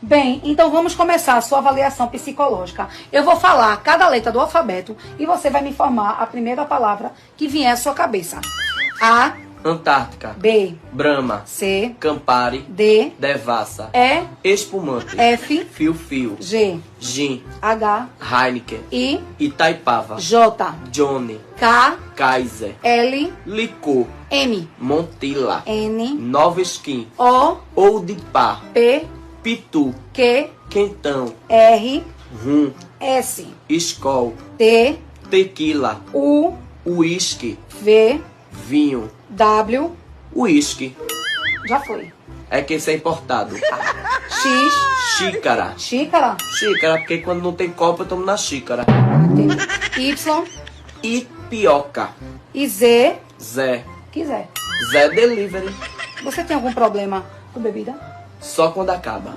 Bem, então vamos começar a sua avaliação psicológica. Eu vou falar cada letra do alfabeto e você vai me informar a primeira palavra que vier à sua cabeça. A, Antártica, B, Brahma, C, Campari, D, Devassa, E, Espumante, F, Fio-Fio, G, Gin, H, Heineken, I, Itaipava, J, Johnny, K, Kaiser, L, Licor, M, Montilla, N, Nova Skin, O, Old Par, P, Pitu, Q, Quentão, R, Rum, S, Skol, T, Tequila, U, Whisky, V, Vinho, W, Whisky, já foi. é que isso é importado. X, Xícara, xícara, xícara, porque quando não tem copo eu tomo na xícara. Y E pioca, e Z, Zé, quiser. Zé Delivery, Você tem algum problema com bebida? só quando acaba.